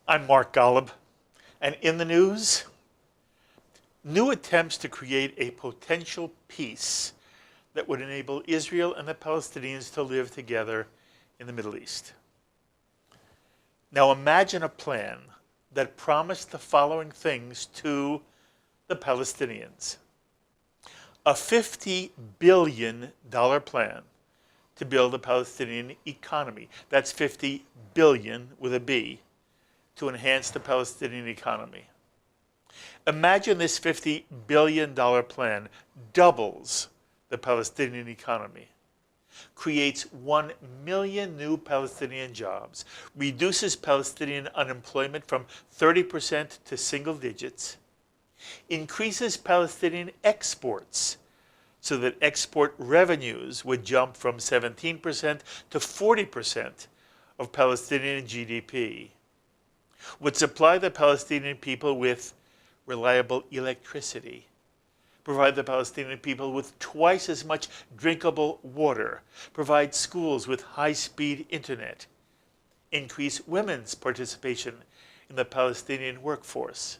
I'm Mark Golub, and in the news, new attempts to create a potential peace that would enable Israel and the Palestinians to live together in the Middle East. Now imagine a plan that promised the following things to the Palestinians. A $50 billion plan to build a Palestinian economy. That's 50 billion with a B, to enhance the Palestinian economy. Imagine this $50 billion plan doubles the Palestinian economy, creates 1 million new Palestinian jobs, reduces Palestinian unemployment from 30% to single digits, increases Palestinian exports so that export revenues would jump from 17% to 40% of Palestinian GDP, would supply the Palestinian people with reliable electricity, provide the Palestinian people with twice as much drinkable water, provide schools with high-speed internet, increase women's participation in the Palestinian workforce,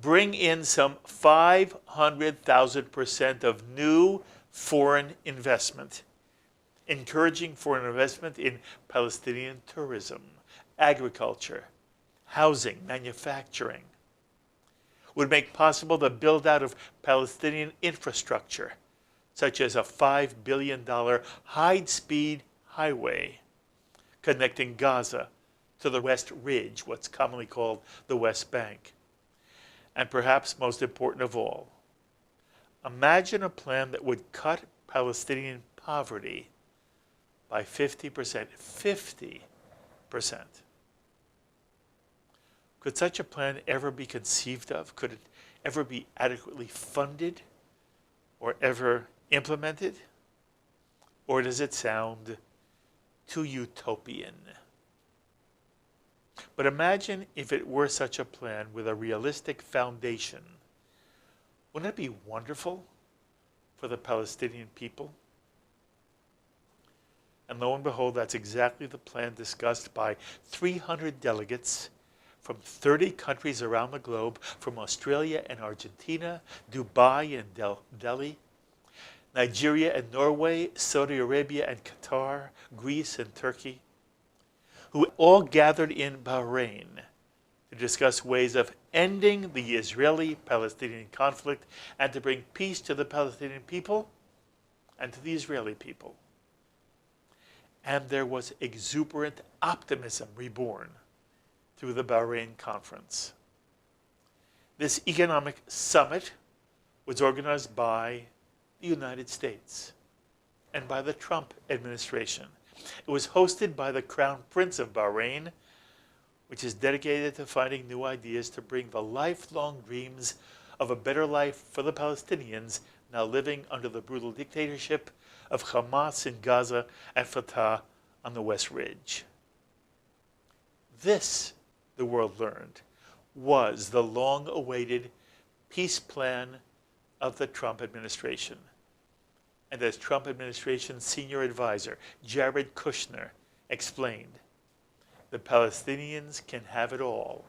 bring in some 500,000% of new foreign investment, encouraging foreign investment in Palestinian tourism, agriculture, housing, manufacturing, would make possible the build-out of Palestinian infrastructure, such as a $5 billion high-speed highway connecting Gaza to the West Ridge, what's commonly called the West Bank. And perhaps most important of all, imagine a plan that would cut Palestinian poverty by 50%. 50%. Could such a plan ever be conceived of? Could it ever be adequately funded or ever implemented? Or does it sound too utopian? But imagine if it were such a plan with a realistic foundation. Wouldn't it be wonderful for the Palestinian people? And lo and behold, that's exactly the plan discussed by 300 delegates from 30 countries around the globe, from Australia and Argentina, Dubai and Delhi, Nigeria and Norway, Saudi Arabia and Qatar, Greece and Turkey, who all gathered in Bahrain to discuss ways of ending the Israeli-Palestinian conflict and to bring peace to the Palestinian people and to the Israeli people. And there was exuberant optimism reborn through the Bahrain conference. This economic summit was organized by the United States and by the Trump administration. It was hosted by the Crown Prince of Bahrain, which is dedicated to finding new ideas to bring the lifelong dreams of a better life for the Palestinians now living under the brutal dictatorship of Hamas in Gaza and Fatah on the West Ridge. This, the world learned, was the long-awaited peace plan of the Trump administration. And as Trump administration senior advisor Jared Kushner explained, the Palestinians can have it all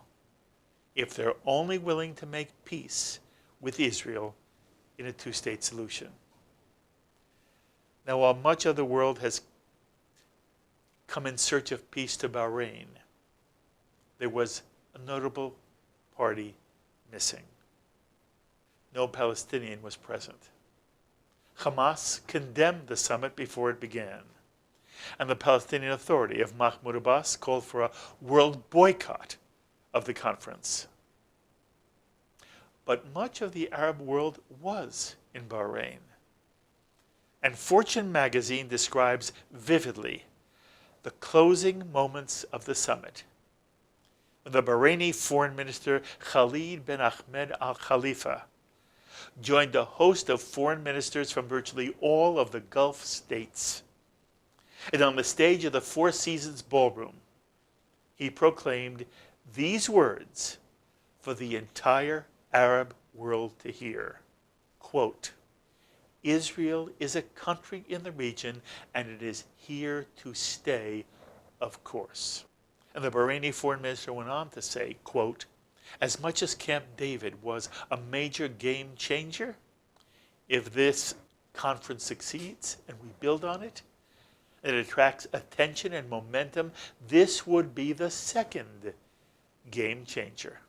if they're only willing to make peace with Israel in a two-state solution. Now, while much of the world has come in search of peace to Bahrain, there was a notable party missing. No Palestinian was present. Hamas condemned the summit before it began, and the Palestinian Authority of Mahmoud Abbas called for a world boycott of the conference. But much of the Arab world was in Bahrain, and Fortune magazine describes vividly the closing moments of the summit, when the Bahraini foreign minister Khalid bin Ahmed Al Khalifa joined a host of foreign ministers from virtually all of the Gulf states. And on the stage of the Four Seasons Ballroom, he proclaimed these words for the entire Arab world to hear. Quote, Israel is a country in the region, and it is here to stay, of course. And the Bahraini foreign minister went on to say, quote, as much as Camp David was a major game changer, if this conference succeeds and we build on it, and it attracts attention and momentum, this would be the second game changer.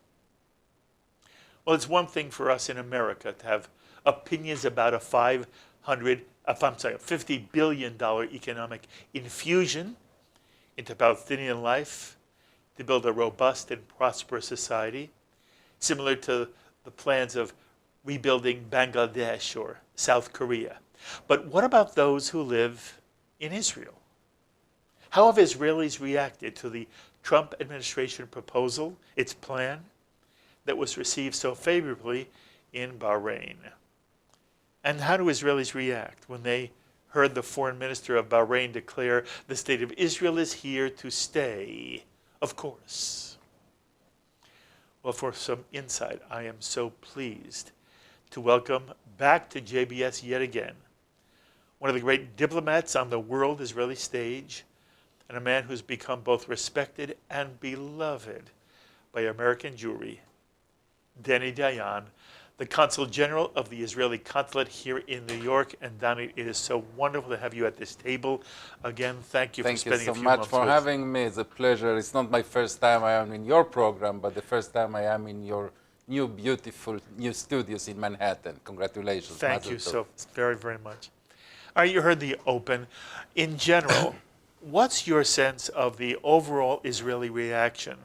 Well, it's one thing for us in America to have opinions about a $50 billion economic infusion into Palestinian life to build a robust and prosperous society, similar to the plans of rebuilding Bangladesh or South Korea. But what about those who live in Israel? How have Israelis reacted to the Trump administration proposal, its plan, that was received so favorably in Bahrain? And how do Israelis react when they heard the foreign minister of Bahrain declare the state of Israel is here to stay? Of course. Well, for some insight, I am so pleased to welcome back to JBS yet again one of the great diplomats on the world Israeli stage, and a man who's become both respected and beloved by American Jewry, Dani Dayan, the Consul General of the Israeli Consulate here in New York. And Dani, it is so wonderful to have you at this table. Again, thank you for spending a few months with us. Thank you so much for having me. It's a pleasure. It's not my first time I am in your program, but the first time I am in your new, beautiful, new studios in Manhattan. Congratulations. Thank you so very, very much. All right, you heard the open. In general, what's your sense of the overall Israeli reaction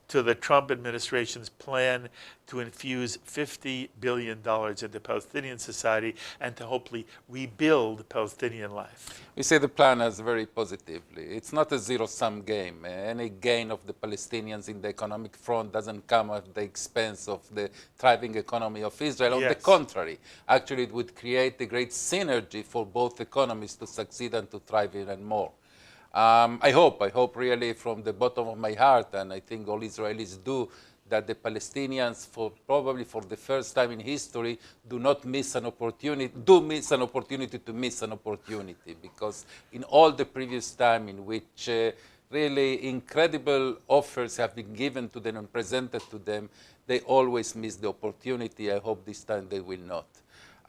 to the Trump administration's plan to infuse $50 billion into Palestinian society and to hopefully rebuild Palestinian life? We see the plan as very positively. It's not a zero-sum game. Any gain of the Palestinians in the economic front doesn't come at the expense of the thriving economy of Israel. Yes. On the contrary, actually it would create a great synergy for both economies to succeed and to thrive even more. I hope really from the bottom of my heart, and I think all Israelis do, that the Palestinians, probably for the first time in history, do miss an opportunity to miss an opportunity, because in all the previous time in which really incredible offers have been given to them and presented to them, they always miss the opportunity. I hope this time they will not.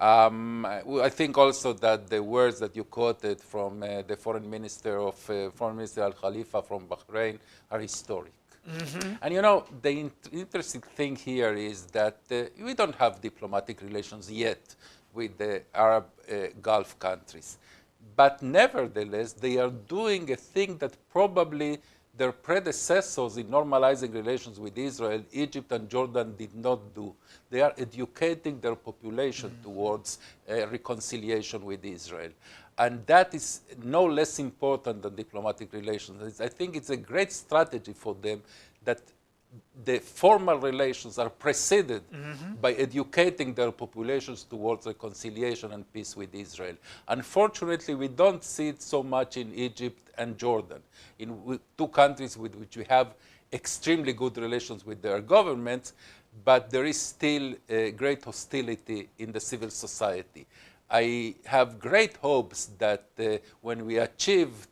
I think also that the words that you quoted from the Foreign Minister Al Khalifa from Bahrain are historic. Mm-hmm. And you know, the interesting thing here is that we don't have diplomatic relations yet with the Arab Gulf countries. But nevertheless, they are doing a thing that probably their predecessors in normalizing relations with Israel, Egypt and Jordan did not do. They are educating their population towards reconciliation with Israel. And that is no less important than diplomatic relations. I think it's a great strategy for them that the formal relations are preceded by educating their populations towards reconciliation and peace with Israel. Unfortunately, we don't see it so much in Egypt and Jordan, in two countries with which we have extremely good relations with their governments, but there is still great hostility in the civil society. I have great hopes that when we achieve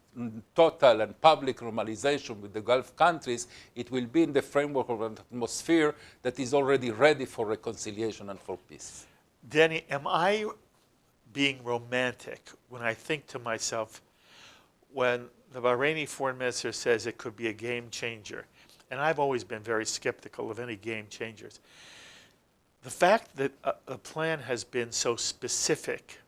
total and public normalization with the Gulf countries, it will be in the framework of an atmosphere that is already ready for reconciliation and for peace. Dani, am I being romantic when I think to myself, when the Bahraini foreign minister says it could be a game changer, and I've always been very skeptical of any game changers, the fact that a plan has been so specific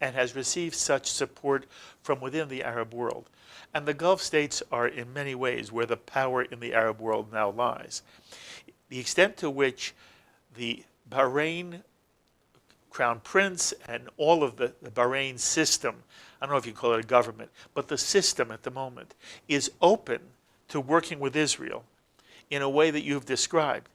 and has received such support from within the Arab world, and the Gulf states are in many ways where the power in the Arab world now lies, the extent to which the Bahrain Crown Prince and all of the Bahrain system, I don't know if you call it a government, but the system at the moment is open to working with Israel in a way that you've described.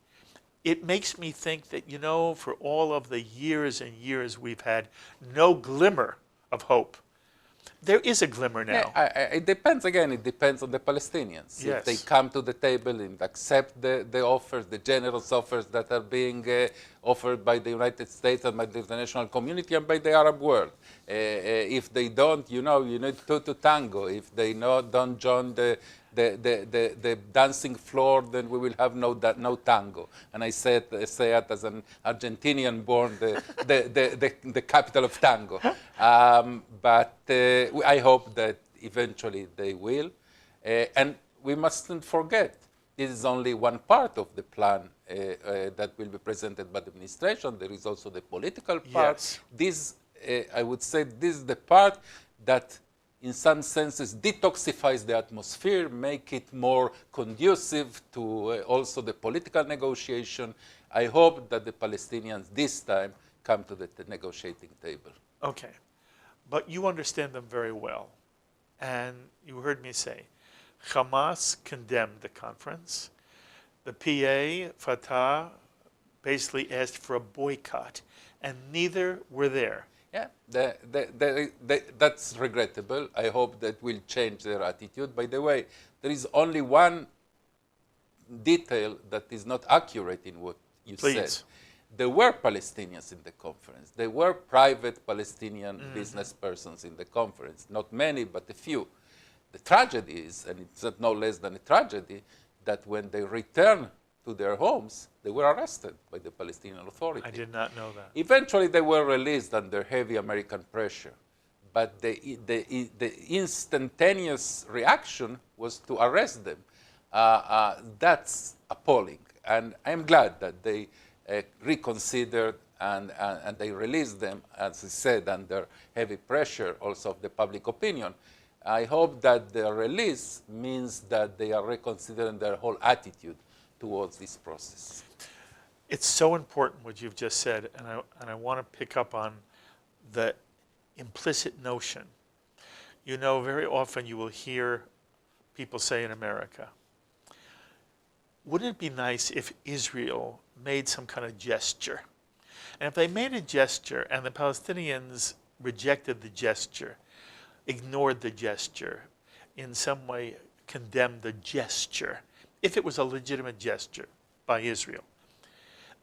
It makes me think that, you know, for all of the years and years we've had no glimmer of hope, there is a glimmer now. Yeah, it depends, again, it depends on the Palestinians. Yes. If they come to the table and accept the offers, the generous offers that are being offered by the United States and by the international community and by the Arab world. If they don't, you need two to tango. If they don't join the dancing floor, then we will have no tango. And I say it as an Argentinian born, the capital of tango. But I hope that eventually they will. And we mustn't forget, this is only one part of the plan that will be presented by the administration. There is also the political part. Yes. This, I would say, this is the part that in some senses detoxifies the atmosphere, make it more conducive to also the political negotiation. I hope that the Palestinians this time come to the negotiating table. Okay. But you understand them very well. And you heard me say, Hamas condemned the conference. The PA, Fatah, basically asked for a boycott, and neither were there. Yeah, that's regrettable. I hope that will change their attitude. By the way, there is only one detail that is not accurate in what you said. There were Palestinians in the conference. There were private Palestinian business persons in the conference. Not many, but a few. The tragedy is, and it's no less than a tragedy, that when they returned to their homes, they were arrested by the Palestinian Authority. I did not know that. Eventually, they were released under heavy American pressure. But the instantaneous reaction was to arrest them. That's appalling. And I'm glad that they reconsidered and they released them, as I said, under heavy pressure also of the public opinion. I hope that their release means that they are reconsidering their whole attitude towards this process. It's so important what you've just said, and I want to pick up on the implicit notion. You know, very often you will hear people say in America, wouldn't it be nice if Israel made some kind of gesture? And if they made a gesture and the Palestinians rejected the gesture, ignored the gesture, in some way condemned the gesture, if it was a legitimate gesture by Israel,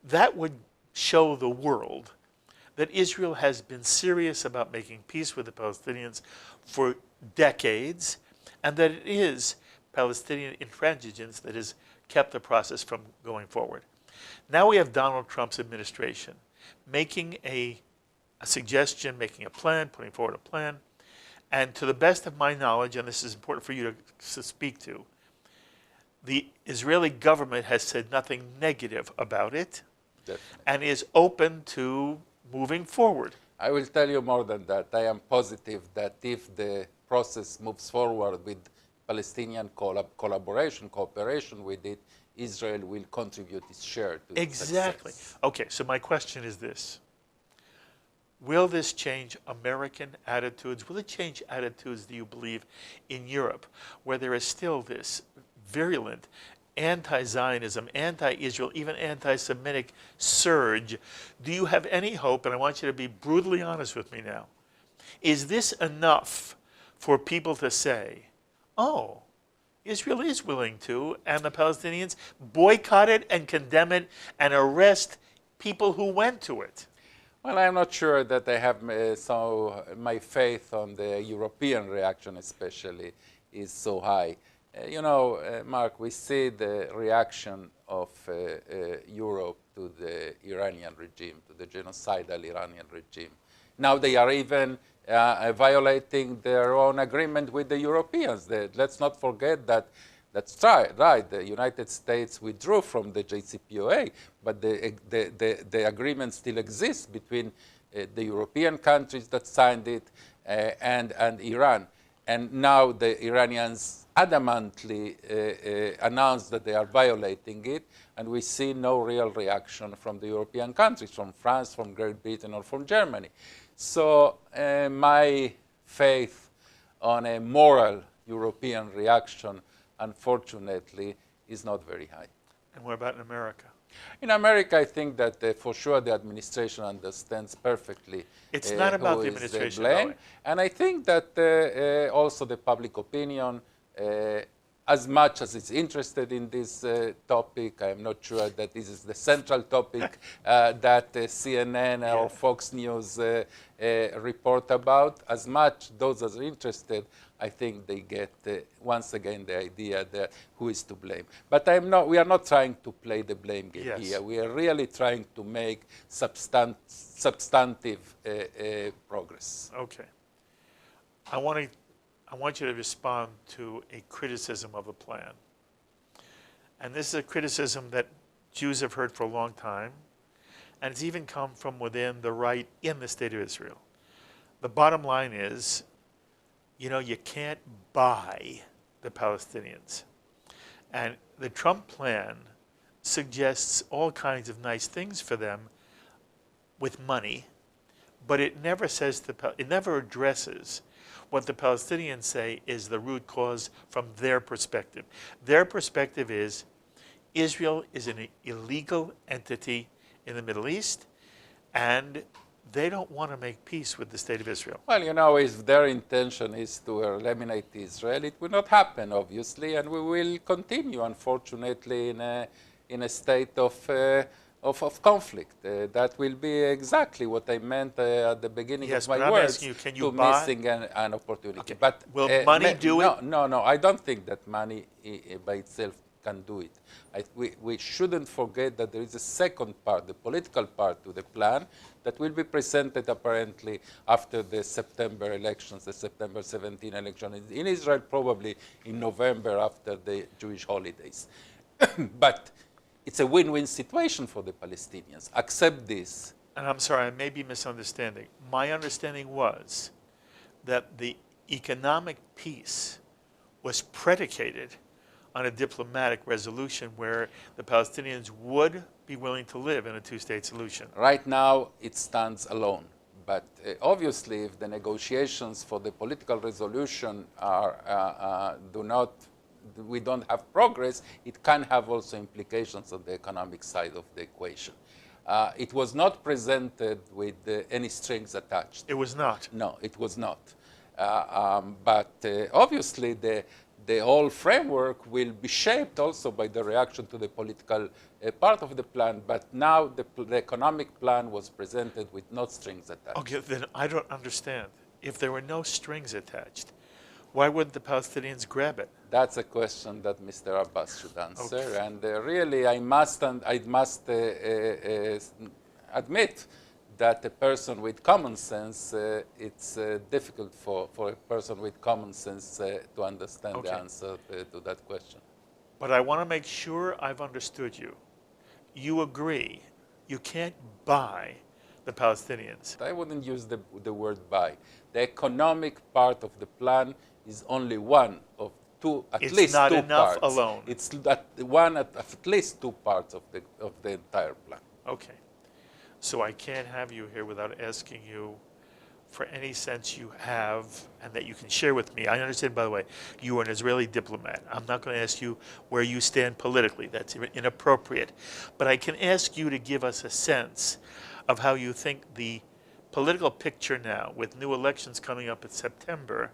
that would show the world that Israel has been serious about making peace with the Palestinians for decades, and that it is Palestinian intransigence that has kept the process from going forward. Now we have Donald Trump's administration making a suggestion, making a plan, putting forward a plan, and to the best of my knowledge, and this is important for you to speak to, the Israeli government has said nothing negative about it. Definitely. And is open to moving forward. I will tell you more than that. I am positive that if the process moves forward with Palestinian cooperation with it, Israel will contribute its share to Exactly. Success. Okay, so my question is this. Will this change American attitudes? Will it change attitudes, do you believe, in Europe, where there is still this virulent anti-Zionism, anti-Israel, even anti-Semitic surge? Do you have any hope, and I want you to be brutally honest with me now, is this enough for people to say, oh, Israel is willing to, and the Palestinians boycott it and condemn it and arrest people who went to it? Well, I'm not sure that I have my faith on the European reaction especially is so high. Mark, we see the reaction of Europe to the Iranian regime, to the genocidal Iranian regime. Now they are even violating their own agreement with the Europeans. Let's not forget that. That's right. The United States withdrew from the JCPOA, but the agreement still exists between the European countries that signed it and Iran. And now the Iranians adamantly announced that they are violating it, and we see no real reaction from the European countries, from France, from Great Britain, or from Germany. So my faith on a moral European reaction, unfortunately, is not very high. And what about in America? In America, I think that for sure the administration understands perfectly. It's not about the administration, though. And I think that also the public opinion as much as it's interested in this topic. I'm not sure that this is the central topic that CNN or Fox News report about. As much those that are interested, I think they get once again the idea that who is to blame. But we are not trying to play the blame game here. We are really trying to make substantive progress. Okay. I want you to respond to a criticism of the plan. And this is a criticism that Jews have heard for a long time, and it's even come from within the right in the state of Israel. The bottom line is, you can't buy the Palestinians. And the Trump plan suggests all kinds of nice things for them with money, but it never addresses what the Palestinians say is the root cause from their perspective. Their perspective is Israel is an illegal entity in the Middle East, and they don't want to make peace with the state of Israel. Well, if their intention is to eliminate Israel, it will not happen, obviously, and we will continue, unfortunately, in a state of conflict. That will be exactly what I meant at the beginning of my words, missing an opportunity. Okay. But will money do it? No, I don't think that money by itself can do it. We shouldn't forget that there is a second part, the political part to the plan, that will be presented apparently after the September elections, the September 17 election in Israel, probably in November after the Jewish holidays. But it's a win-win situation for the Palestinians. Accept this. And I'm sorry, I may be misunderstanding. My understanding was that the economic peace was predicated on a diplomatic resolution where the Palestinians would be willing to live in a two-state solution. Right now, it stands alone. But obviously, if the negotiations for the political resolution we don't have progress, it can have also implications on the economic side of the equation. It was not presented with any strings attached. It was not? No, it was not. But obviously, the whole framework will be shaped also by the reaction to the political part of the plan. But now the economic plan was presented with no strings attached. Okay, then I don't understand. If there were no strings attached, why wouldn't the Palestinians grab it? That's a question that Mr. Abbas should answer. Okay. And really, I must admit that a person with common sense, it's difficult for a person with common sense to understand the answer to that question. But I want to make sure I've understood you. You agree you can't buy the Palestinians. I wouldn't use the word buy. The economic part of the plan is only one of two, at least two parts. It's not enough alone. It's one of at least two parts of the entire plan. Okay. So I can't have you here without asking you for any sense you have and that you can share with me. I understand, by the way, you are an Israeli diplomat. I'm not going to ask you where you stand politically. That's inappropriate. But I can ask you to give us a sense of how you think the political picture now, with new elections coming up in September,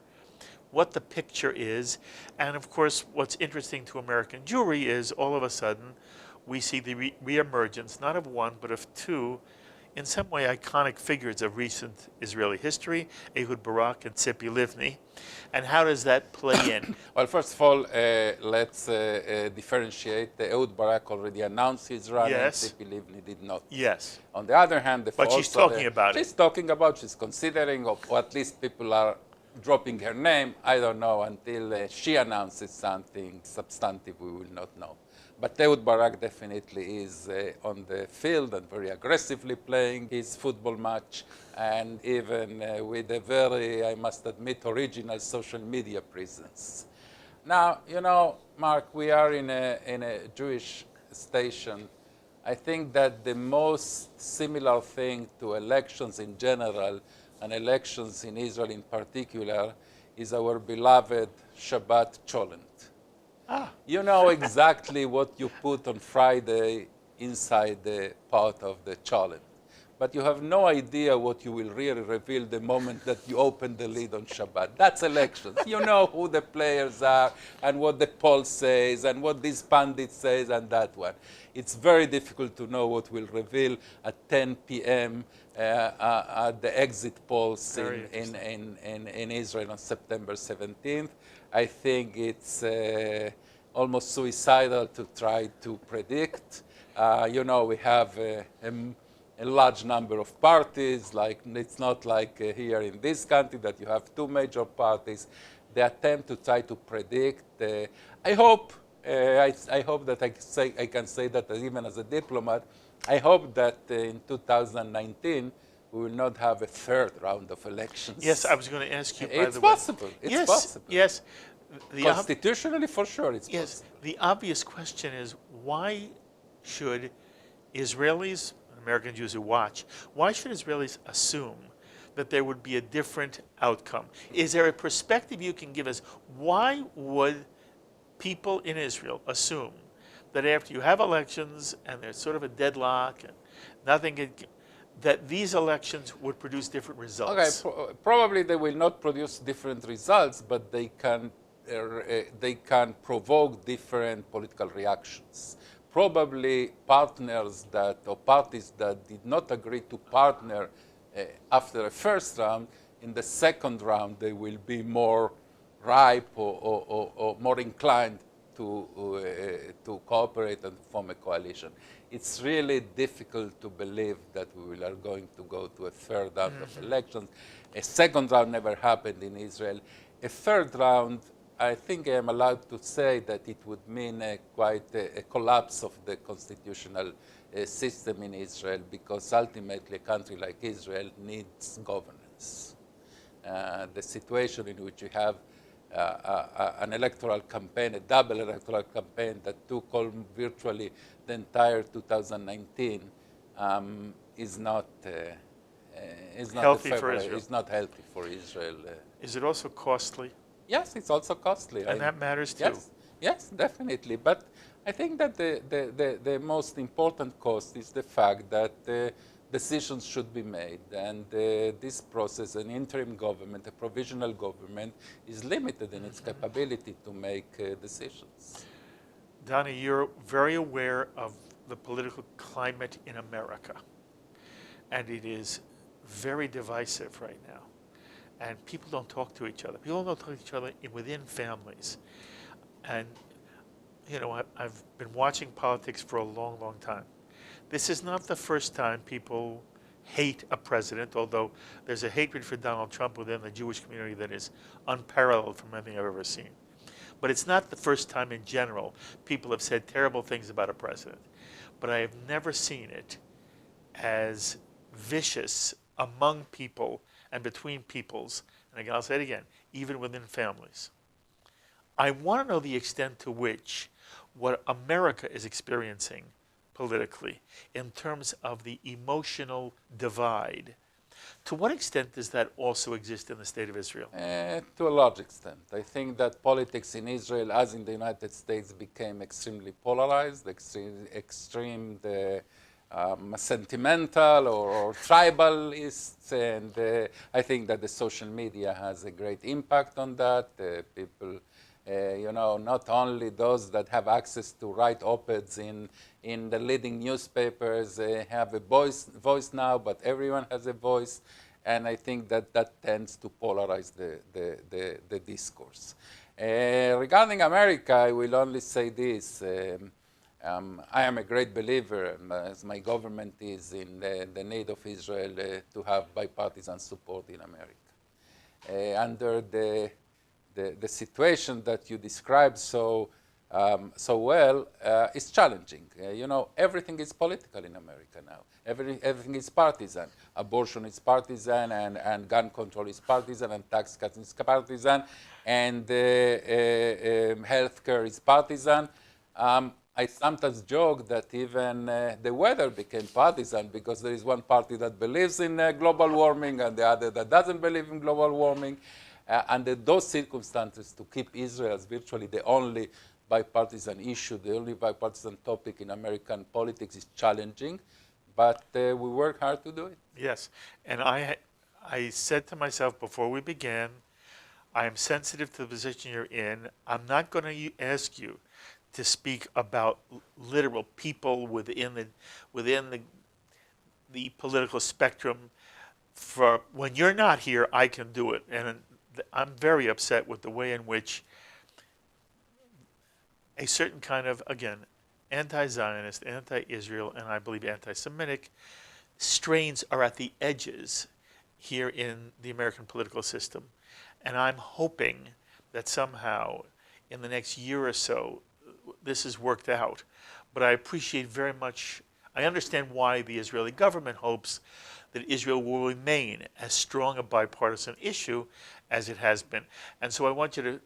what the picture is. And of course, what's interesting to American Jewry is all of a sudden we see the reemergence, not of one, but of two, in some way iconic figures of recent Israeli history, Ehud Barak and Tzipi Livni. And how does that play in? Well, first of all, let's differentiate. Ehud Barak already announced his run, Yes. and Tzipi Livni did not. Yes. On the other hand, But she's talking about it. She's talking about, she's considering, or at least people are dropping her name. I don't know until she announces something substantive, we will not know. But Ehud Barak definitely is on the field and very aggressively playing his football match, and even with a very, I must admit, original social media presence. Now, you know, Mark, we are in a Jewish station. I think that the most similar thing to elections in general and elections in Israel in particular is our beloved Shabbat Cholent. You know exactly what you put on Friday inside the pot of the cholent. but you have no idea what you will really reveal the moment that you open the lid on Shabbat. That's elections. You know who the players are and what the poll says and what this pundit says and that one. It's very difficult to know what will reveal at 10 p.m. At the exit polls in Israel on September 17th. I think it's almost suicidal to try to predict. You know, we have a large number of parties. Like, it's not like here in this country that you have two major parties. The attempt to try to predict. I hope that I can say that even as a diplomat. I hope that in 2019 we will not have a third round of elections. Yes, I was going to ask you. It's possible. It's possible. Yes. Constitutionally, for sure, it's possible. Yes. The obvious question is, why should Israelis, American Jews who watch, why should Israelis assume that there would be a different outcome? Is there a perspective you can give us? Why would people in Israel assume that after you have elections and there's sort of a deadlock and nothing, that these elections would produce different results? Okay, probably they will not produce different results, but they can provoke different political reactions. Probably partners or parties that did not agree to partner after a first round, in the second round they will be more ripe or more inclined to cooperate and form a coalition. It's really difficult to believe that we are going to go to a third round of elections. A second round never happened in Israel. A third round, I think I am allowed to say that it would mean quite a collapse of the constitutional system in Israel, because ultimately a country like Israel needs governance. The situation in which you have an electoral campaign, a double electoral campaign that took virtually the entire 2019 is not healthy for Israel. It's not healthy for Israel. Is it also costly? Yes, it's also costly. And that matters too. Yes, definitely. But I think that the most important cost is the fact that decisions should be made, and this process, an interim government, a provisional government, is limited in its capability to make decisions. Dani, you're very aware of the political climate in America, and it is very divisive right now. And people don't talk to each other. People don't talk to each other within families. And, you know, I've been watching politics for a long, long time. This is not the first time people hate a president, although there's a hatred for Donald Trump within the Jewish community that is unparalleled from anything I've ever seen. But it's not the first time in general people have said terrible things about a president. But I have never seen it as vicious among people and between peoples, and again, I'll say it again, even within families. I want to know the extent to which what America is experiencing politically in terms of the emotional divide, to what extent does that also exist in the state of Israel? To a large extent. I think that politics in Israel, as in the United States, became extremely polarized, extreme sentimental or tribalist, and I think that the social media has a great impact on that. People, you know, not only those that have access to write op-eds in the leading newspapers have a voice now, but everyone has a voice, and I think that that tends to polarize the discourse. Regarding America, I will only say this. I am a great believer, as my government is, in the need of Israel to have bipartisan support in America. Under the situation that you described so well, is challenging. You know, everything is political in America now. Everything is partisan. Abortion is partisan, and gun control is partisan, and tax cutting is partisan, and healthcare is partisan. I sometimes joke that even the weather became partisan, because there is one party that believes in global warming and the other that doesn't believe in global warming. Under those circumstances, to keep Israel as virtually the only bipartisan issue, the only bipartisan topic in American politics, is challenging. but we work hard to do it. Yes, and I said to myself before we began, I am sensitive to the position you're in. I'm not going to ask you to speak about literal people within the political spectrum. For when you're not here, I can do it, and I'm very upset with the way in which a certain kind of, again, anti-Zionist, anti-Israel, and I believe anti-Semitic strains are at the edges here in the American political system. And I'm hoping that somehow in the next year or so this is worked out. But I appreciate very much, I understand why the Israeli government hopes that Israel will remain as strong a bipartisan issue as it has been. And so I want you to,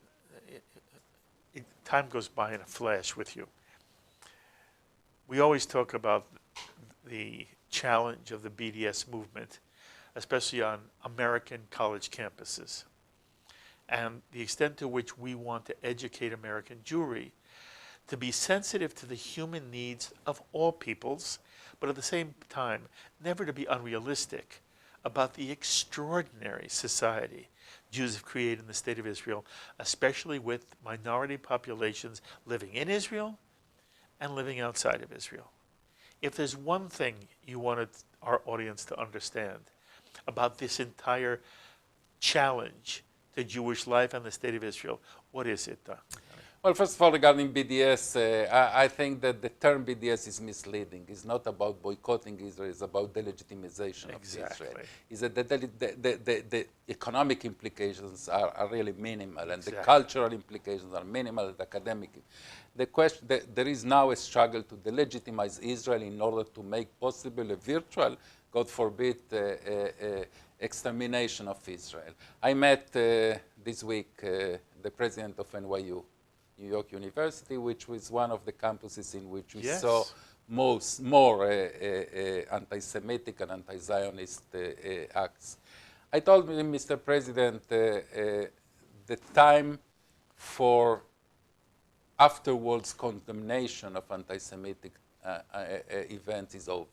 time goes by in a flash with you. We always talk about the challenge of the BDS movement, especially on American college campuses, and the extent to which we want to educate American Jewry to be sensitive to the human needs of all peoples, but at the same time, never to be unrealistic about the extraordinary society Jews have created in the state of Israel, especially with minority populations living in Israel and living outside of Israel. If there's one thing you wanted our audience to understand about this entire challenge to Jewish life and the state of Israel, what is it, Dani? Well, first of all, regarding BDS, I think that the term BDS is misleading. It's not about boycotting Israel, it's about delegitimization of Israel. Is that the economic implications are really minimal, and the cultural implications are minimal, and academic. The question, there is now a struggle to delegitimize Israel in order to make possible a virtual, God forbid, extermination of Israel. I met this week the president of NYU, New York University, which was one of the campuses in which we saw more anti-Semitic and anti-Zionist acts. I told him, Mr. President, the time for afterwards condemnation of anti-Semitic events is over.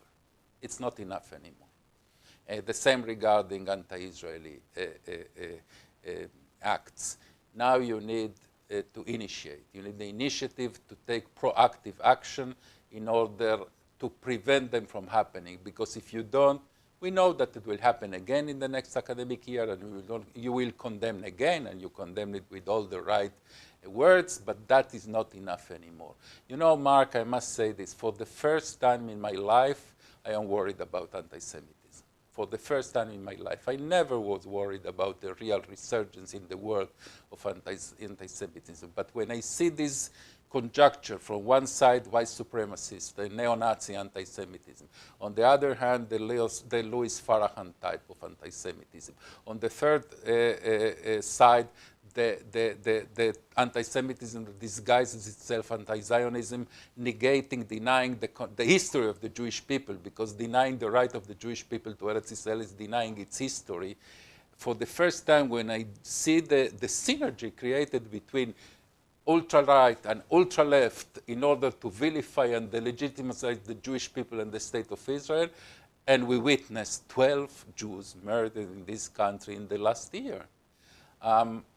It's not enough anymore. The same regarding anti-Israeli acts. Now you need to initiate. You need the initiative to take proactive action in order to prevent them from happening. Because if you don't, we know that it will happen again in the next academic year, and you will condemn again, and you condemn it with all the right words, but that is not enough anymore. You know, Mark, I must say this. For the first time in my life, I am worried about anti-Semitism. For the first time in my life. I never was worried about the real resurgence in the world of anti-Semitism. But when I see this conjuncture, from one side, white supremacist, the neo-Nazi anti-Semitism. On the other hand, the Louis Farrakhan type of anti-Semitism. On the third side, the anti-Semitism that disguises itself anti-Zionism, negating, denying the history of the Jewish people, because denying the right of the Jewish people to Eretz Israel is denying its history. For the first time, when I see the synergy created between ultra-right and ultra-left in order to vilify and delegitimize the Jewish people and the state of Israel, and we witnessed 12 Jews murdered in this country in the last year.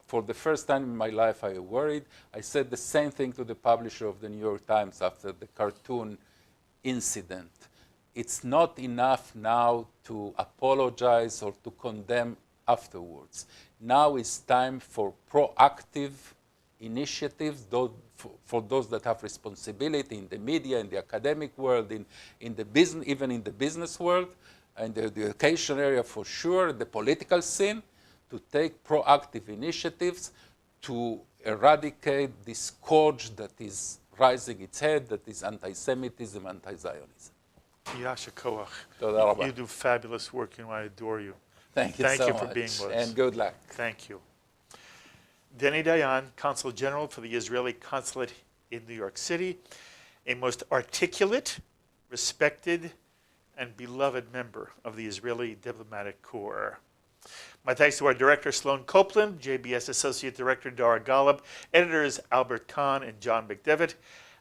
For the first time in my life, I worried. I said the same thing to the publisher of the New York Times after the cartoon incident. It's not enough now to apologize or to condemn afterwards. Now it's time for proactive initiatives for those that have responsibility in the media, in the academic world, in the business, even in the business world, and the education area for sure, the political scene, to take proactive initiatives to eradicate this scourge that is rising its head, that is anti-Semitism, anti-Zionism. Yasha Koach. Toda rabba. You do fabulous work, and I adore you. Thank you so much. For being with us. And good luck. Thank you. Dani Dayan, Consul General for the Israeli Consulate in New York City, a most articulate, respected, and beloved member of the Israeli Diplomatic Corps. My thanks to our director, Sloan Copeland, JBS Associate Director, Dara Golub, editors Albert Kahn and John McDevitt,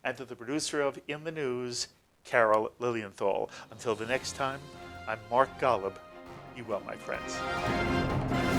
and to the producer of In the News, Carol Lilienthal. Until the next time, I'm Mark Golub. Be well, my friends.